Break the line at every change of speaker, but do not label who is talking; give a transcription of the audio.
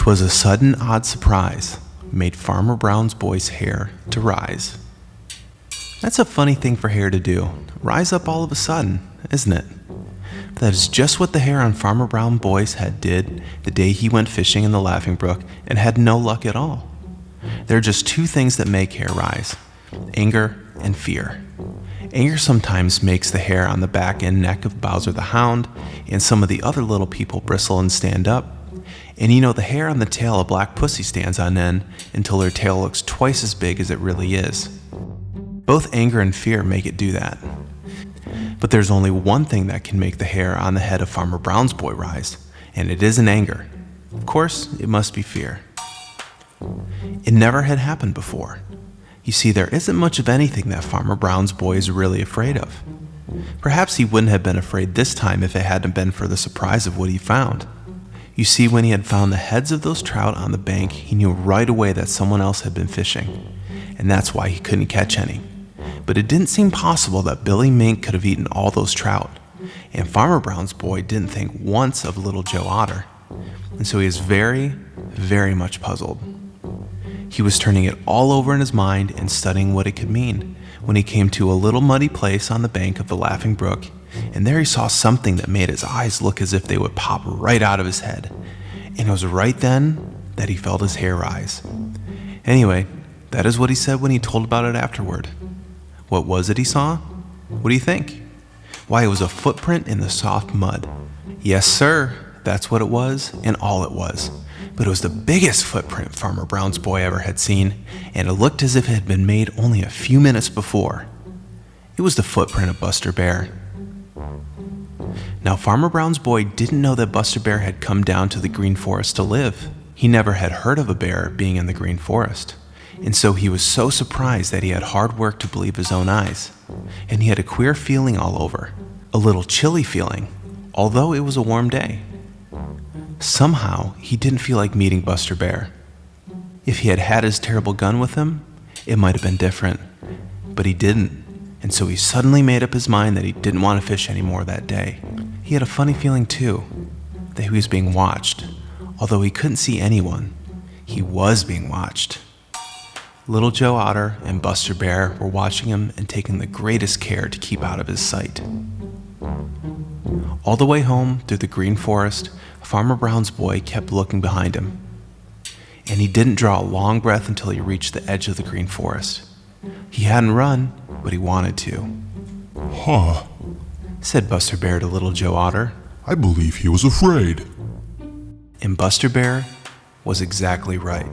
'Twas a sudden odd surprise made Farmer Brown's boy's hair to rise. That's a funny thing for hair to do, rise up all of a sudden, isn't it? But that is just what the hair on Farmer Brown's boy's head did the day he went fishing in the Laughing Brook and had no luck at all. There are just two things that make hair rise: anger and fear. Anger sometimes makes the hair on the back and neck of Bowser the Hound and some of the other little people bristle and stand up. And the hair on the tail of Black Pussy stands on end until her tail looks twice as big as it really is. Both anger and fear make it do that. But there's only one thing that can make the hair on the head of Farmer Brown's boy rise, and it isn't anger. Of course, it must be fear. It never had happened before. You see, there isn't much of anything that Farmer Brown's boy is really afraid of. Perhaps he wouldn't have been afraid this time if it hadn't been for the surprise of what he found. You see, when he had found the heads of those trout on the bank, he knew right away that someone else had been fishing, and that's why he couldn't catch any. But it didn't seem possible that Billy Mink could have eaten all those trout, and Farmer Brown's boy didn't think once of Little Joe Otter, and so he was very, very much puzzled. He was turning it all over in his mind and studying what it could mean when he came to a little muddy place on the bank of the Laughing Brook, and there he saw something that made his eyes look as if they would pop right out of his head. And it was right then that he felt his hair rise. Anyway, that is what he said when he told about it afterward. What was it he saw? What do you think? Why, it was a footprint in the soft mud. Yes, sir, that's what it was, and all it was. But it was the biggest footprint Farmer Brown's boy ever had seen, and it looked as if it had been made only a few minutes before. It was the footprint of Buster Bear. Now, Farmer Brown's boy didn't know that Buster Bear had come down to the Green Forest to live. He never had heard of a bear being in the Green Forest, and so he was so surprised that he had hard work to believe his own eyes. And he had a queer feeling all over, a little chilly feeling, although it was a warm day. Somehow, he didn't feel like meeting Buster Bear. If he had had his terrible gun with him, it might have been different, but he didn't, and so he suddenly made up his mind that he didn't want to fish anymore that day. He had a funny feeling too, that he was being watched. Although he couldn't see anyone, he was being watched. Little Joe Otter and Buster Bear were watching him and taking the greatest care to keep out of his sight. All the way home through the Green Forest, Farmer Brown's boy kept looking behind him, and he didn't draw a long breath until he reached the edge of the Green Forest. He hadn't run, but he wanted to.
Huh,
said Buster Bear to Little Joe Otter.
I believe he was afraid.
And Buster Bear was exactly right.